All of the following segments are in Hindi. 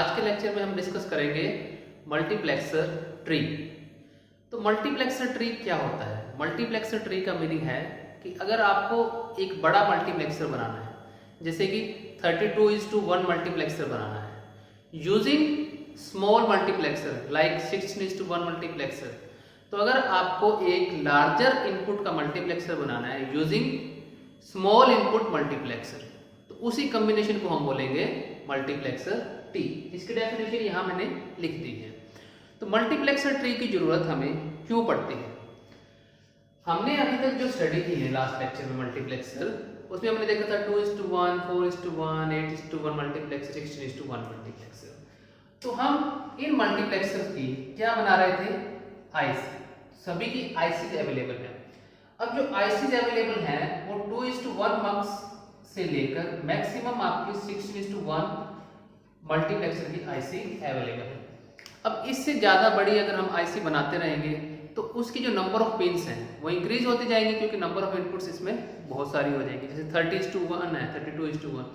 आज के लेक्चर में हम डिस्कस करेंगे मल्टीप्लेक्सर ट्री। तो मल्टीप्लेक्सर ट्री क्या होता है? मल्टीप्लेक्सर ट्री का मीनिंग है कि अगर आपको एक बड़ा मल्टीप्लेक्सर बनाना है, जैसे कि 32:1 मल्टीप्लेक्सर बनाना है using small multiplexer like 16:1 multiplexer, तो अगर आपको एक लार्जर इनपुट का मल्टीप्लेक्सर बनाना है यूजिंग स्मॉल इनपुट मल्टीप्लेक्सर, तो उसी कॉम्बिनेशन को हम बोलेंगे मल्टीप्लेक्सर टी। इसकी डेफिनेशन यहाँ मैंने लिख दी है। तो मल्टीप्लेक्सर ट्री की जरूरत हमें क्यों पड़ती है? हमने अभी तक जो स्टडी की है लास्ट लेक्चर में मल्टीप्लेक्सर, उसमें हमने देखा था 2:1, 4:1, 8:1 मल्टीप्लेक्सर, 16:1 मल्टीप्लेक्सर। तो हम इन मल्टीप्लेक्सर की क्या बना रहे थे? आईसी। सभी की आईसी अवेलेबल है। अब जो आईसी अवेलेबल है वो 2:1 मक्स से लेकर मैक्सिमम आपकी 16:1 मल्टीप्लेक्सर की आईसी अवेलेबल है। अब इससे ज़्यादा बड़ी अगर हम आईसी बनाते रहेंगे तो उसकी जो नंबर ऑफ पिन्स हैं वो इंक्रीज होती जाएंगी, क्योंकि नंबर ऑफ इनपुट्स इसमें बहुत सारी हो जाएंगी। जैसे 30:1 है, 32:1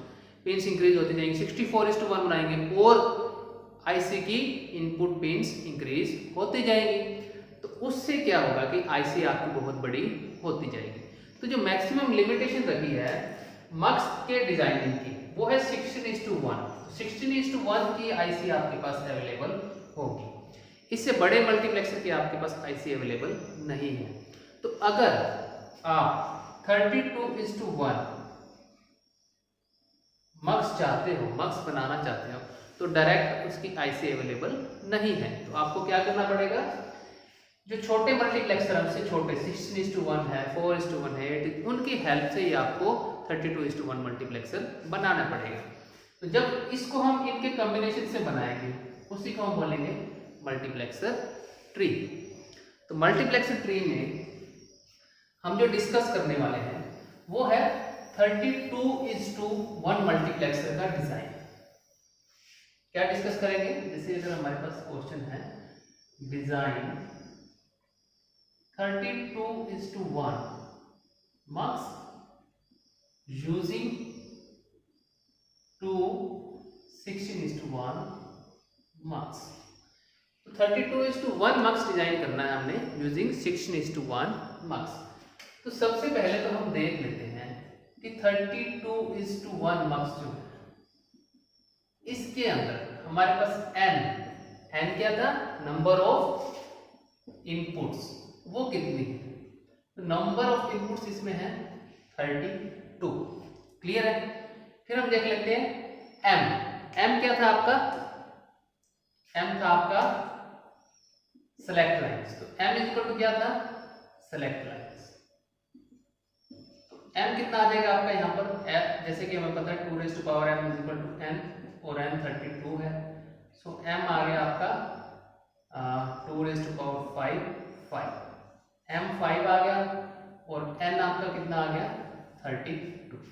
पिन्स इंक्रीज होती जाएंगी। 64:1 बनाएंगे और आईसी की इनपुट पिन्स इंक्रीज होती जाएंगी। तो उससे क्या होगा कि आईसी आपकी बहुत बड़ी होती जाएगी। तो जो मैक्सिमम लिमिटेशन रखी है मक्स के डिजाइनिंग की वो है 16:1। 16:1 की आईसी आपके पास अवेलेबल होगी। इससे बड़े मल्टीप्लेक्सर की आपके पास आईसी अवेलेबल नहीं है। तो अगर आप 32:1 मक्स चाहते हो, मक्स बनाना चाहते हो, तो डायरेक्ट उसकी आईसी अवेलेबल नहीं है। तो आपको क्या करना पड़ेगा? जो छोटे मल्टीप्लेक्सर हमसे छोटे 16:1 है, 4:1 है, 8, उनकी हेल्प से ही आपको 32:1 मल्टीप्लेक्सर बनाना पड़ेगा। तो जब इसको हम इनके कॉम्बिनेशन से बनाएंगे उसी को हम बोलेंगे मल्टीप्लेक्सर ट्री। तो मल्टीप्लेक्सर ट्री में हम जो डिस्कस करने वाले हैं वो है 32:1 मल्टीप्लेक्सर का डिजाइन। क्या डिस्कस करेंगे? जैसे अगर हमारे पास क्वेश्चन है डिजाइन 32:1 मक्स यूजिंग 16:1 मक्स। तो 32:1 मक्स डिजाइन करना है हमने यूजिंग 16:1 मक्स। तो सबसे पहले तो हम देख लेते हैं कि 32:1 मक्स जो है इसके अंदर हमारे पास n क्या था? नंबर ऑफ इनपुट्स, वो कितनी है? तो नंबर ऑफ इनपुट्स इसमें है 32। क्लियर है? फिर हम देख लेते हैं m क्या था आपका? m था आपका सेलेक्ट लाइन्स। तो m इक्वल टू क्या था? Select lines. तो m कितना आ जाएगा आपका यहाँ पर? जैसे कि हमें पता है 2m इक्वल टू n और n 32 है। सो m आ गया आपका 2⁵ 5। m 5 आ गया और n आपका कितना आ गया? 32।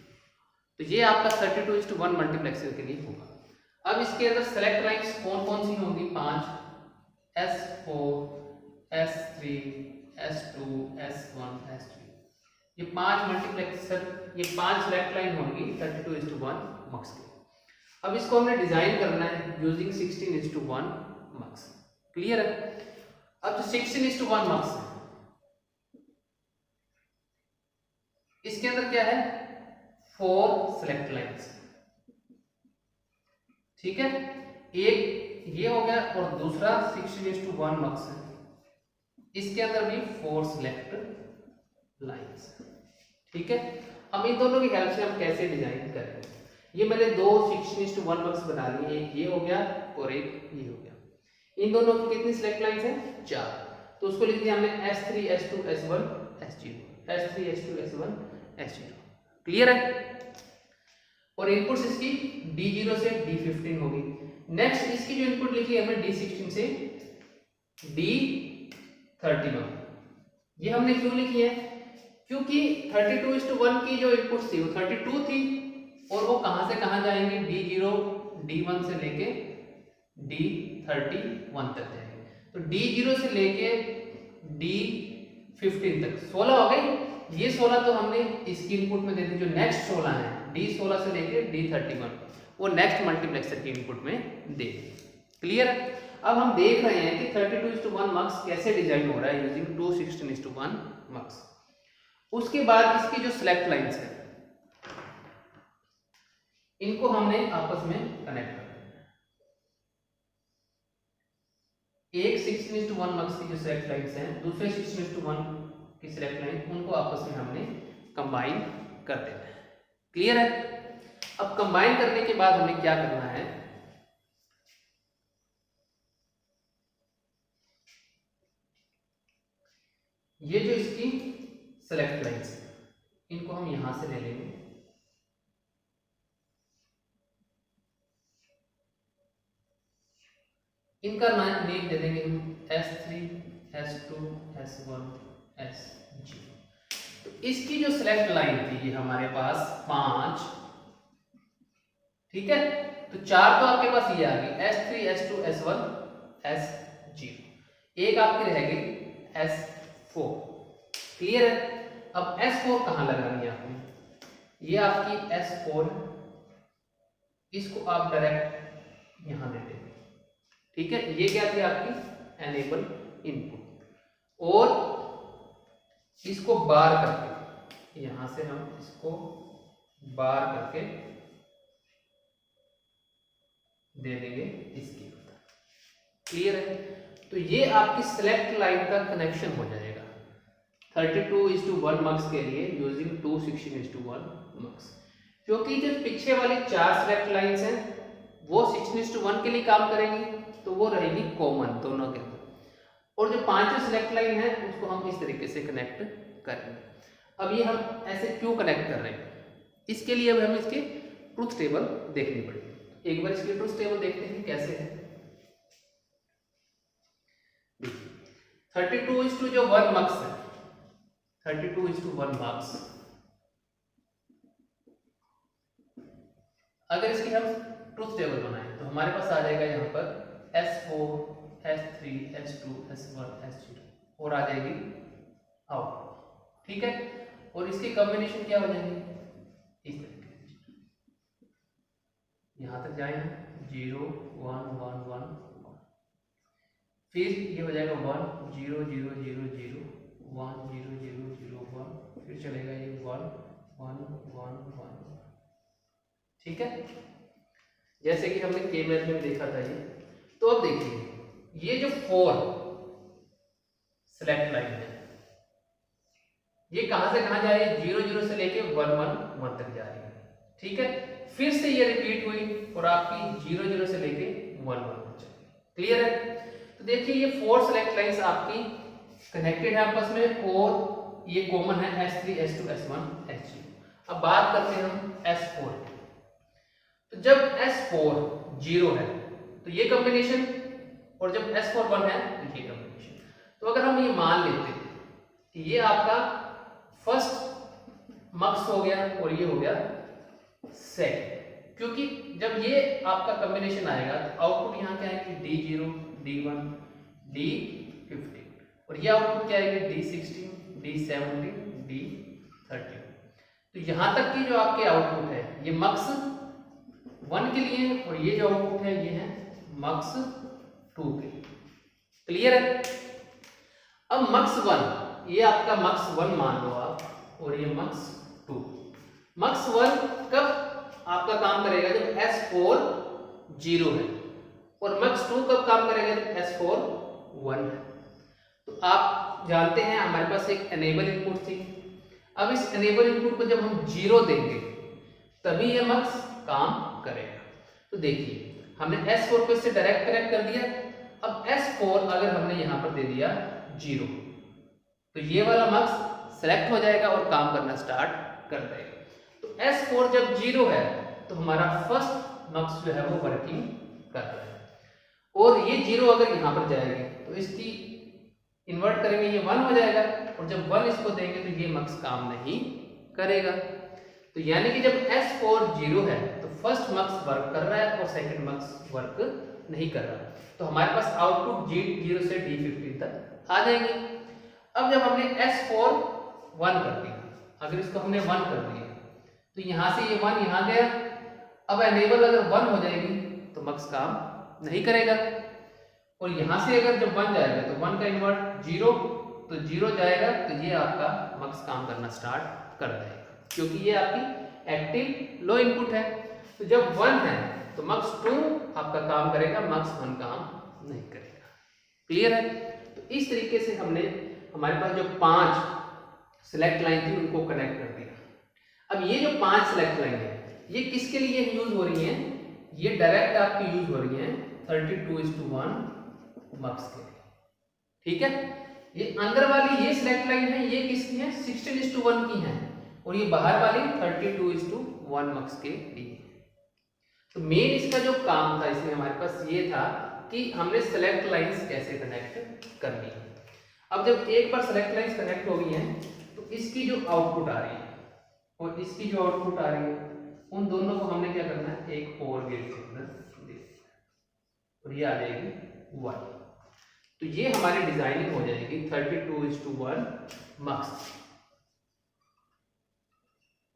तो ये आपका 32:1 मल्टीप्लेक्सर के लिए होगा। अब इसके अंदर सेलेक्ट लाइन्स कौन कौन सी होंगी? 5 S4, S3, S2, S1, S3। ये 5 मल्टीप्लेक्सर, ये 5 सेलेक्ट लाइन होंगी 32:1 मक्स के। अब इसको हमने डिजाइन करना है यूजिंग 16:1 मक्स। क्लियर है? अब जो 16:1 मक्स है इसके अंदर क्या है? 4 सेलेक्ट लाइन्स। ठीक है, एक ये हो गया और दूसरा 16:1 मक्स है, इसके अंदर भी 4 सेलेक्ट लाइन्स। ठीक है, अब इन दोनों की हेल्प से हम कैसे डिजाइन करेंगे? ये मैंने दो 16:1 मक्स बना लिए, एक ये हो गया और एक ये हो गया। इन दोनों की कितनी सेलेक्ट लाइन्स हैं? 4। तो उसको लिख दिया हमने S3, S2, S1, S0, S3, S2, S1, S0। Clear है? और इनपुट्स इसकी D0 से D15 होगी। नेक्स्ट इसकी जो इनपुट लिखी है हमने D16 से D31। ये हमने क्यों लिखी है? क्योंकि 32:1 की जो इनपुट्स थी वो 32 थी और वो कहां से कहां जाएंगे? D0, D1 से लेके D31 तक जाएंगे। तो D0 से लेके D15 तक 16 हो गई। ये 16 तो हमने इसकी इनपुट में दे दी। जो नेक्स्ट 16 है D16 से लेके D31, वो नेक्स्ट मल्टीप्लेक्सर के इनपुट में दे। क्लियर है? अब हम देख रहे हैं कि 32:1 मक्स कैसे डिजाइन हो रहा है यूजिंग 216:1 मक्स। उसके बाद इसकी जो सिलेक्ट लाइंस है इनको हमने आपस में कनेक्ट कर दिया। एक 16:1 मक्स की जो सिलेक्ट लाइंस हैं दूसरे 16:1 की सिलेक्ट लाइन उनको आपस में हमने कंबाइन कर देना है। क्लियर है? अब कंबाइन करने के बाद हमें क्या करना है, ये जो इसकी सेलेक्ट लाइंस है इनको हम यहां से ले लेंगे, इनका नेम दे देंगे हम S3 S2 S1 SG। तो इसकी जो सेलेक्ट लाइन थी ये हमारे पास 5, ठीक है, तो 4 तो आपके पास ये आ गई S3 S2 S1 SG, एक आपकी रहेगी S4। क्लियर है? अब S4 कहां लगानी है आपने, ये आपकी S4, इसको आप डायरेक्ट यहां दे देंगे। ठीक है, ये क्या थी आपकी एनेबल इनपुट, और इसको बार करके यहां से हम इसको बार करके दे देंगे इसकी। क्लियर है? तो ये आपकी सिलेक्ट लाइन का कनेक्शन हो जाएगा 32:1 मक्स के लिए यूजिंग 216:1 मक्स, क्योंकि जो पीछे वाली 4 सिलेक्ट लाइंस हैं वो 16:1 के लिए काम करेंगी, तो वो रहेगी कॉमन दोनों के अंदर, और जो 5 सिलेक्ट लाइन है उसको हम इस तरीके से कनेक्ट करेंगे। अब ये हम ऐसे क्यों कनेक्ट कर रहे हैं, इसके लिए अब हमें इसके ट्रुथ टेबल देखनी पड़ेगी। एक बार इसकी ट्रुथ टेबल देखते हैं कैसे है। 32:1 मक्स है, 32:1 मक्स, अगर इसकी हम ट्रुथ टेबल बनाएं तो हमारे पास आ जाएगा यहाँ पर S4 S3 S2 S1 S0 और आ जाएगी आउट। ठीक है, और इसके कॉम्बिनेशन क्या हो जाएंगे इस तरीके से, यहां तक जाए हम 0 1 1 1, फिर ये हो जाएगा 1 0 0 0 0 1 0 0 0 1, फिर चलेगा ये 1 1 1 1। ठीक है, जैसे कि हमने के मैथ में देखा था ये। तो अब देखिए ये जो 4 सिलेक्ट लाइन है ये कहां से कहां जा रही है, 0 0 से लेके 1 1 1 तक जा रही है। ठीक है, फिर से ये रिपीट हुई और आपकी 0 0 से लेके 1 1 तक चली। क्लियर है? तो देखिए ये 4 सिलेक्ट लाइंस आपकी कनेक्टेड है आपस में, और ये कॉमन है S3 S2 S1 SG। अब बात करते हैं हम S4। तो जब S4 0 है तो ये कॉम्बिनेशन, और जब S4 1 है तो ये कॉम्बिनेशन। तो अगर हम ये मान लेते हैं कि ये आपका फर्स्ट मक्स हो गया और ये हो गया सेकंड, क्योंकि जब ये आपका कॉम्बिनेशन आएगा तो आउटपुट यहाँ क्या आएगी D0 D1 D15, और ये आउटपुट क्या आएगी D16 D17 D13। तो यहां तक की जो आपके आउटपुट है ये मक्स 1 के लिए, और ये जो आउटपुट है ये है मक्स 2 के लिए। क्लियर है? अब मक्स 1, ये आपका मक्स 1 मान लो आप, और ये मक्स 2। मक्स 1 कब आपका काम करेगा, जब S4 0 है, और मक्स 2 कब काम करेगा, जब S4 1 है। तो आप जानते हैं हमारे पास एक एनेबल इनपुट थी। अब इस एनेबल इनपुट को जब हम 0 देंगे तभी ये मक्स काम करेगा। तो देखिए हमने S4 को इससे डायरेक्ट कनेक्ट कर दिया। अब S4 अगर हमने यहां पर दे दिया 0 तो ये वाला मक्स सेलेक्ट हो जाएगा और काम करना स्टार्ट कर देगा। तो S4 जब 0 है तो हमारा फर्स्ट मक्स जो है वो वर्किंग कर रहा है, और ये 0 अगर यहां पर जाएगी तो इसकी इन्वर्ट करेंगे ये 1 हो जाएगा, और जब 1 इसको देंगे तो ये मक्स काम नहीं करेगा। तो यानी कि जब S4 0 है तो फर्स्ट मक्स वर्क कर रहा है और सेकंड मक्स वर्क नहीं कर रहा। तो हमारे पास आउटपुट G0 से D15 तक आ जाएंगे। अब जब हमने S4 1 कर दिया, अगर इसको हमने 1 कर दिया तो यहां से ये 1 यहां गया अब एनेबल अगर 1 हो जाएगी तो मक्स काम नहीं करेगा, और यहां से अगर जब 1 जाएगा तो 1 का इन्वर्ट 0, तो 0 जाएगा तो ये आपका मक्स काम करना स्टार्ट कर देगा, क्योंकि ये आपकी एक्टिव लो इनपुट है। तो जब 1 है तो मक्स 2 आपका काम करेगा, मक्स 1 काम नहीं करेगा। क्लियर है? तो इस तरीके से हमने हमारे पास जो 5 सिलेक्ट लाइन थी उनको कनेक्ट कर दिया। अब ये जो 5 सिलेक्ट लाइन है ये किसके लिए यूज हो रही है? ये डायरेक्ट आपकी यूज हो रही है 32:1 मक्स के लिए। ठीक है? ये अंदर वाली ये सिलेक्ट लाइन है, ये किसकी है? 16:1 की है, और ये बाहर वाली 32:1 मक्स के लिए। तो मेन इसका जो काम था इसमें हमारे पास ये था कि हमने सेलेक्ट लाइंस कैसे कनेक्ट करनी है। अब जब एक बार सेलेक्ट लाइंस कनेक्ट हो गई हैं तो इसकी जो आउटपुट आ रही है और इसकी जो आउटपुट आ रही है उन दोनों को हमने क्या करना है? एक और गेट के अंदर दे देना, और ये आ जाएगी 1। तो ये हमारी डिजाइनिंग हो जाएगी 32:1 मक्स,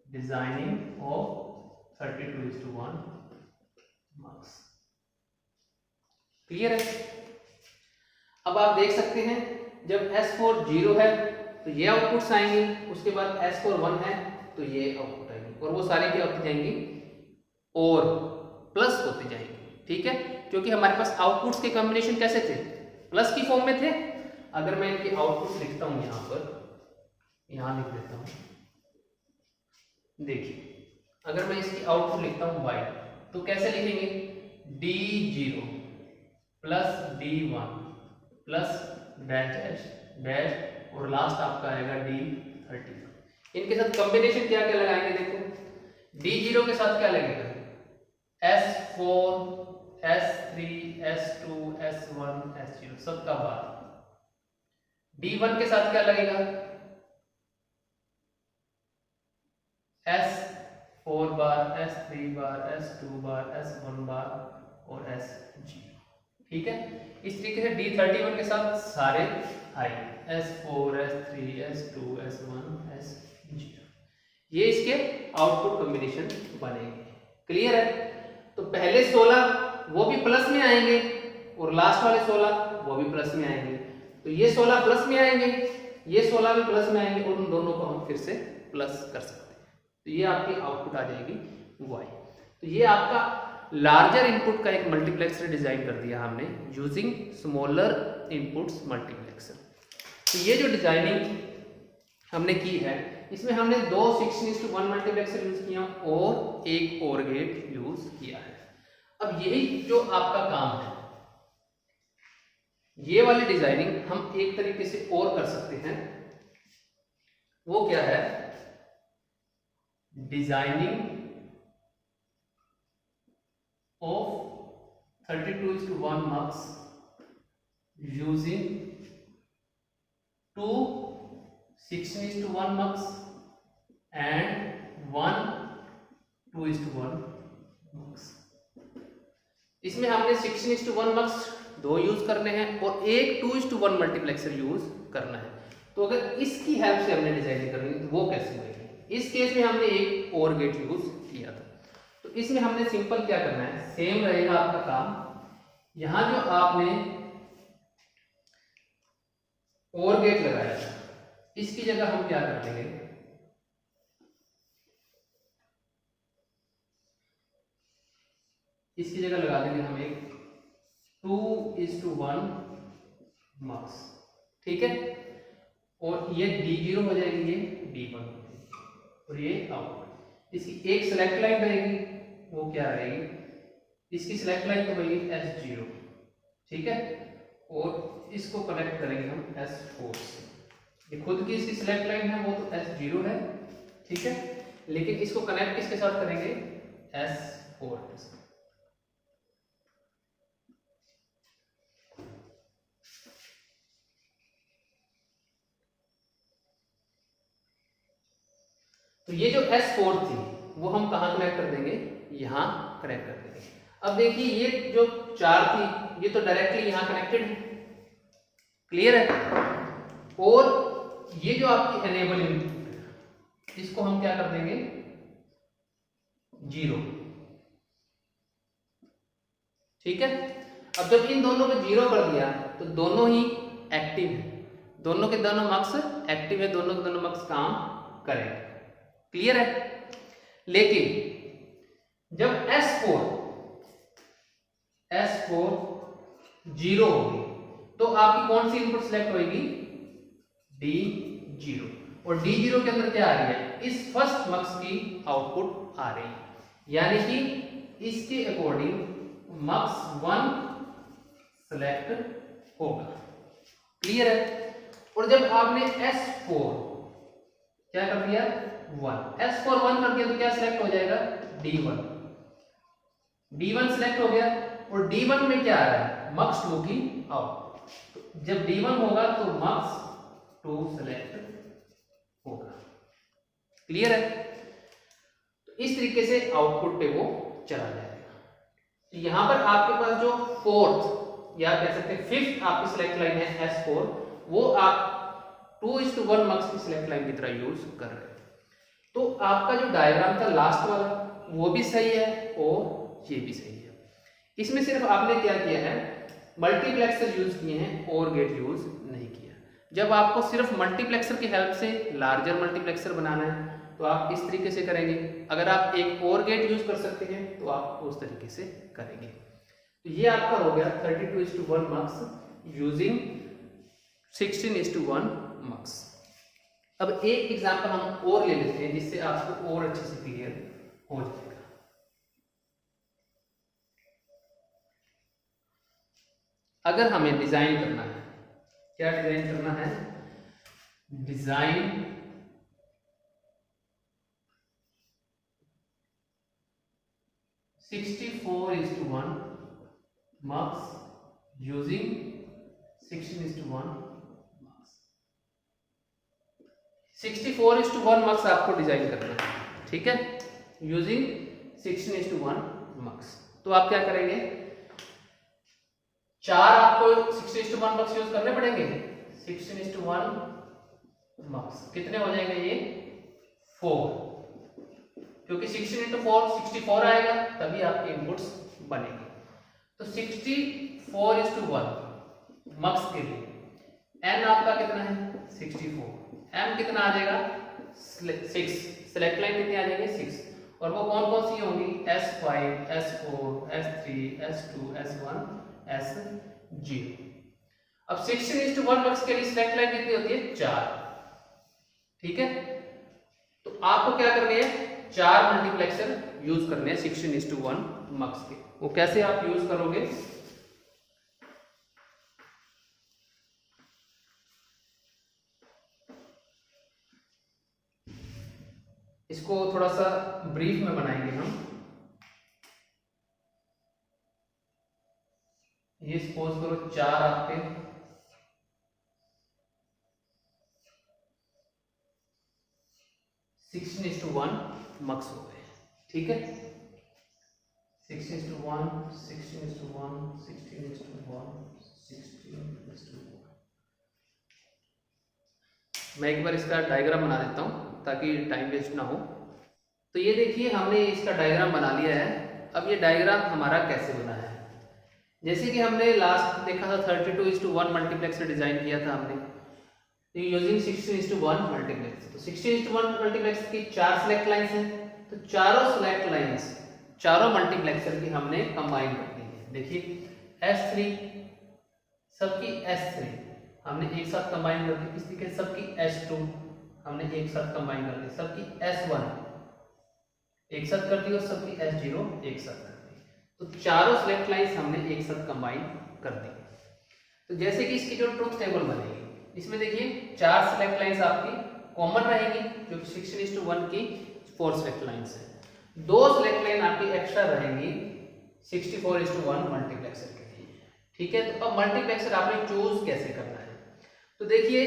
डिजाइनिंग ऑफ 32:1 मक्स। क्लियर है? अब आप देख सकते हैं जब S4 0 है तो ये आउटपुट्स आएंगे, उसके बाद S4 1 है तो ये आउटपुट आएंगे, और वो सारी क्या होती जाएंगी? और प्लस होती जाएंगी। ठीक है? क्योंकि हमारे पास आउटपुट्स के कॉम्बिनेशन कैसे थे? प्लस की फॉर्म में थे। अगर मैं इनके आउटपुट्स लिखता हूं यहां पर, यहां लिख देता हूं, देखिए अगर मैं इसकी आउटपुट लिखता हूं y, तो कैसे लिखेंगे? D0 plus D1 plus dash dash, और लास्ट आपका आएगा D30। इनके साथ कॉम्बिनेशन क्या क्या लगाएंगे? देखो D0 के साथ क्या लगेगा? S4 S3 S2 S1 S0 सबका बार। D1 के साथ क्या लगेगा? S4 बार S3 बार S2 बार S1 बार और S0। ठीक है? इस तरीके से D31 के साथ सारे आएंगे, S4 S3 S2 S1 S0। ये इसके आउटपुट कॉम्बिनेशन बनेंगे। क्लियर है? तो पहले 16 वो भी प्लस में आएंगे और लास्ट वाले 16 वो भी प्लस में आएंगे। तो ये 16 प्लस में आएंगे, ये 16 भी प्लस में आएंगे, और उन दोनों को हम फिर से प्लस कर सकते हैं। तो ये आपकी आउटपुट आ जाएगी y। तो ये आपका लार्जर इनपुट का एक मल्टीप्लेक्सर डिजाइन कर दिया हमने यूजिंग स्मॉलर इनपुट्स मल्टीप्लेक्सर। तो ये जो डिजाइनिंग हमने की है इसमें हमने 2 16:1 मल्टीप्लेक्सर यूज किया और एक और गेट यूज किया है। अब यही जो आपका काम है, ये वाली डिजाइनिंग हम एक तरीके से और कर सकते हैं। वो क्या है? Designing of 32:1 mux using 2 16:1 mux and 1 2:1 mux। इसमें हमने 16:1 mux 2 यूज करने हैं और एक 2:1 मल्टीप्लेक्सर यूज करना है। तो अगर इसकी हेल्प से हमने डिजाइन करनी है तो वो कैसे होगी? इस केस में हमने एक और गेट यूज किया था। तो इसमें हमने सिंपल क्या करना है? सेम रहेगा आपका काम। यहां जो आपने और गेट लगाया था इसकी जगह हम क्या कर देंगे? इसकी जगह लगा देंगे हम एक 2:1 मक्स। ठीक है? और ये D0 हो जाएगी, ये D1 हो जाएगी, और ये आउटपुट। इसकी एक सिलेक्ट लाइन रहेगी, वो क्या रहेगी? इसकी सिलेक्ट लाइन तो रहेगी S0। ठीक है? और इसको कनेक्ट करेंगे हम S4 से। ये खुद की इसकी सिलेक्ट लाइन है वो तो S0 है। ठीक है? लेकिन इसको कनेक्ट किसके साथ करेंगे? S4 के साथ। तो ये जो S4 थी वो हम कहां कनेक्ट कर देंगे? यहां कनेक्ट कर देंगे। अब देखिए ये जो 4 थी ये तो डायरेक्टली यहां कनेक्टेड है। क्लियर है? और ये जो आपकी एनेबल इनपुट इसको हम क्या कर देंगे? 0। ठीक है। अब जब इन दोनों को 0 कर दिया तो दोनों ही एक्टिव है, दोनों के दोनों मक्स एक्टिव है, दोनों के दोनों मक्स काम करेंगे। क्लियर है। लेकिन जब S4 0 होगी तो आपकी कौन सी इनपुट सिलेक्ट होगी? D0। और D0 के अंदर क्या आ रही है? इस फर्स्ट मक्स की आउटपुट आ रही है, यानी कि इसके अकॉर्डिंग मक्स 1 सिलेक्ट होगा। क्लियर है। और जब आपने S4 क्या कर दिया? 1, S4 1 कर दिया तो क्या सिलेक्ट हो जाएगा? D1 सिलेक्ट हो गया। और D1 में क्या आ रहा है? मक्स 2 की आउटपुट। तो जब D1 होगा तो मक्स 2 सिलेक्ट होगा। क्लियर है। तो इस तरीके से आउटपुट पे वो चला जाएगा। तो यहां पर आपके पास जो फोर्थ या कह सकते हैं फिफ्थ आपकी सिलेक्ट लाइन है S4, वो आप 2:1 मक्स की सिलेक्ट लाइन की तरह यूज कर रहे हैं। तो आपका जो डायग्राम था लास्ट वाला वो भी सही है और ये भी सही है। इसमें सिर्फ आपने क्या किया है? मल्टीप्लेक्सर यूज किए हैं और गेट यूज नहीं किया। जब आपको सिर्फ मल्टीप्लेक्सर की हेल्प से लार्जर मल्टीप्लेक्सर बनाना है तो आप इस तरीके से करेंगे। अगर आप एक और गेट यूज कर सकते हैं तो आप उस तरीके से करेंगे। तो ये आपका हो गया 32:1 मक्स यूजिंग 16:1 मक्स। अब एक एग्जांपल हम और ले लेते हैं जिससे आपको और अच्छे से क्लियर हो जाएगा। अगर हमें डिजाइन करना है, क्या डिजाइन करना है? Design (64:1 मक्स using 16:1 मक्स। 64:1 मक्स आपको डिजाइन करना है, ठीक है, यूजिंग 16:1 मक्स। तो आप क्या करेंगे? 4 आपको 16:1 मक्स यूज करने पड़ेंगे। 16:1 मक्स कितने हो जाएंगे? ये 4, क्योंकि 16:4 64 आएगा, तभी आपके इनपुट्स बनेंगे। तो 64:1 मक्स के लिए n आपका कितना है? 64। m कितना आ जाएगा? 6। सिलेक्ट लाइन कितनी आ जाएगी? 6। और वो कौन कौन सी होंगी? S5, S4, S3, S2, S1, S0। अब 16:1 मक्स के लिए सिलेक्ट लाइन कितनी होती है? 4। ठीक है। तो आपको क्या करनी है? 4 मल्टीप्लेक्सर यूज करने हैं 16:1 मक्स के। वो कैसे आप यूज करोगे? इसको थोड़ा सा ब्रीफ में बनाएंगे हम। ये सपोज करो 4 आपके 16:1 मक्स हो गए, ठीक है। 16:1, 16:1, 16:1, 16:1। मैं एक बार इसका डायग्राम बना देता हूं ताकि टाइम वेस्ट ना हो। तो ये देखिए हमने इसका डायग्राम बना लिया है। अब ये डायग्राम हमारा कैसे बना है? जैसे कि हमने लास्ट देखा था 32:1 मल्टीप्लेक्सर डिजाइन किया था हमने यूजिंग 16:1 मल्टीप्लेक्सर। तो 16:1 मल्टीप्लेक्सर की 4 सिलेक्ट लाइंस हैं, तो चारों सिलेक्ट लाइंस चारों मल्टीप्लेक्सर की हमने कंबाइन कर दी है। देखिए S3 सबकी S3 हमने एक साथ कंबाइन कर दी, इस तरीके सबकी S2 हमने एक साथ कंबाइन कर दी, सबकी S1 एक साथ कर दी और सबकी S0 एक साथ कर दी। तो चारों सिलेक्ट लाइंस हमने एक साथ कंबाइन कर दी। तो जैसे कि इसकी जो ट्रुथ टेबल बनेगी, इसमें देखिए 4 सिलेक्ट लाइंस आपकी कॉमन रहेगी जो 16:1 की 4 सिलेक्ट लाइंस है। 2 सिलेक्ट लाइन आपकी एक्स्ट्रा रहेंगी 64:1 मल्टीप्लेक्सर के लिए, ठीक है। तो अब मल्टीप्लेक्सर आपने चूज कैसे करना है? तो देखिए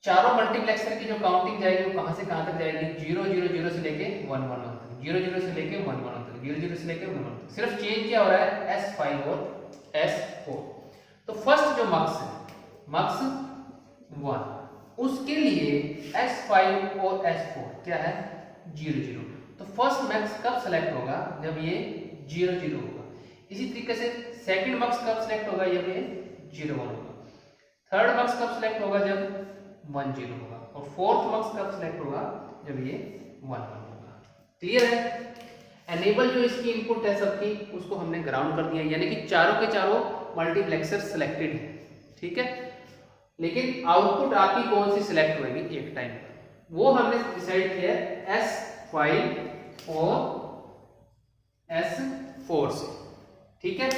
चारों मल्टीप्लेक्सर की जो काउंटिंग जाएगी वो कहां से कहां तक जाएगी? 0 0 0 से लेके 1 1 1 तक, 0 0 से लेके 1 1 1 तक, 0 0 से लेके 1 1 तक। सिर्फ चेंज क्या हो रहा है? S5 और S4। तो फर्स्ट जो मक्स है मक्स 1, उसके लिए S5 और S4 क्या है? 0 0। तो फर्स्ट मैक्स कब सेलेक्ट होगा? जब ये 0 0 होगा। इसी तरीके से सेकंड मक्स कब सिलेक्ट होगा, जब ये 0 1 होगा। थर्ड मक्स कब सिलेक्ट होगा, जब 1 0 होगा। और फोर्थ मक्स कब सिलेक्ट होगा, जब ये 1 1 होगा। क्लियर है। एनेबल जो इसकी इनपुट है सबकी, उसको हमने ग्राउंड कर दिया, यानी कि चारों के चारों मल्टीप्लेक्सर सिलेक्टेड है। ठीक है, लेकिन आउटपुट आपकी कौन सी सिलेक्ट होगी एक टाइम पर, वो हमने डिसाइड किया S5 और S4 से। ठीक है,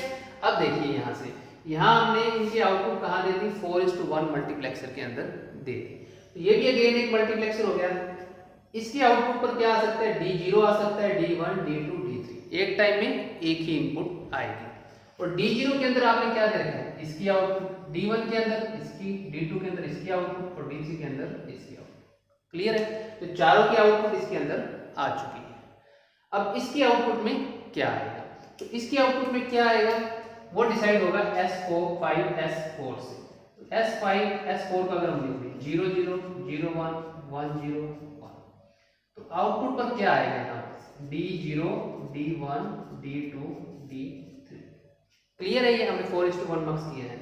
अब देखिए यहां से, यहां हमने इनके आउटपुट कहां दे दी, 4:1 मल्टीप्लेक्सर के अंदर दे दी। तो ये भी अगेन एक मल्टीप्लेक्सर हो गया। इसके आउटपुट पर क्या आ सकता है, D0 आ सकता है, D1 D2 D3, एक टाइम में एक ही इनपुट आएगी। और D0 के अंदर आपने क्या दे रखा है, इसकी आउटपुट, D1 के अंदर इसकी, D2 के अंदर इसकी आउटपुट और D3 के अंदर इसकी आउटपुट। क्लियर है, तो चारों की आउटपुट इसके अंदर आ चुकी है। अब इसकी आउटपुट में क्या आएगा, तो इसकी आउटपुट में क्या आएगा वो डिसाइड होगा S5 S4 से। तो S5 S4 का अगर हम लिखें 0 0 0 1 1 0 1, तो आउटपुट पर क्या आएगा यहाँ, D0 D1 D2 D3। Clear है, ये हमने 4:1 मक्स किया है।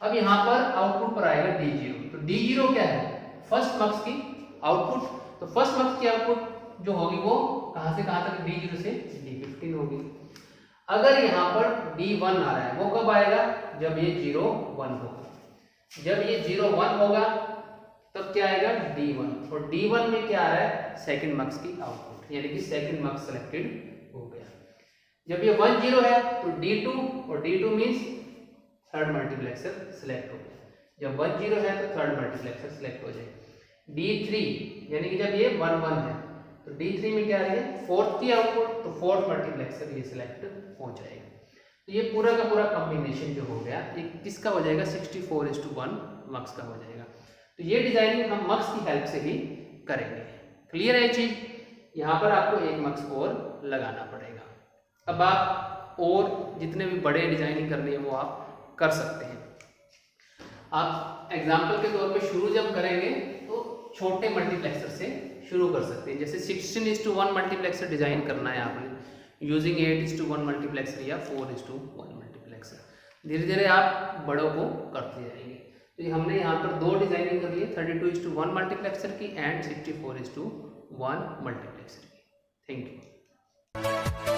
अब यहाँ पर आउटपुट पर आएगा D0। तो D0 क्या है, फर्स्ट मक्स की आउटपुट। तो फर्स्ट मक्स की आउटपुट जो होगी वो कहां से कहां तक, D0 से D15 होगी। अगर यहाँ पर D1 आ रहा है, वो कब आएगा, जब ये 0 1 होगा। जब ये 0 1 होगा तब क्या आएगा, D1। और D1 में क्या आ रहा है, सेकंड मक्स की आउटपुट, यानी कि सेकंड मक्स सेलेक्टेड हो गया। जब ये 1 0 है तो D2, और D2 means third multiplexer select हो गया। जब 1 0 है तो थर्ड मल्टीप्लेक्सर सिलेक्ट हो जाएगा। D3 यानी कि जब ये 1 1 है तो D3 में क्या आ रही है, फोर्थ की आउटपुट, तो फोर्थ मल्टीप्लेक्सर ये सिलेक्ट हो जाएगा। तो ये पूरा का पूरा कॉम्बिनेशन जो हो गया, एक किसका हो जाएगा, 64:1 मक्स का हो जाएगा। तो ये डिजाइनिंग हम मक्स की हेल्प से ही करेंगे। क्लियर है चीज, यहाँ पर आपको एक मक्स और लगाना पड़ेगा। अब आप और जितने भी बड़े डिजाइनिंग करनी है वो आप कर सकते हैं। आप एग्जाम्पल के तौर पे शुरू जब करेंगे तो छोटे मल्टीप्लेक्सर से शुरू कर सकते हैं। जैसे 16:1 मल्टीप्लेक्सर डिजाइन करना है आपने यूजिंग 8:1 मल्टीप्लेक्सर या 4:1 मल्टीप्लेक्सर। धीरे धीरे आप बड़ों को करते जाएंगे। तो ये हमने यहाँ पर दो डिजाइनिंग कर ली, 32:1 मल्टीप्लेक्सर की एंड 64:1 मल्टीप्लेक्सर की। Thank you.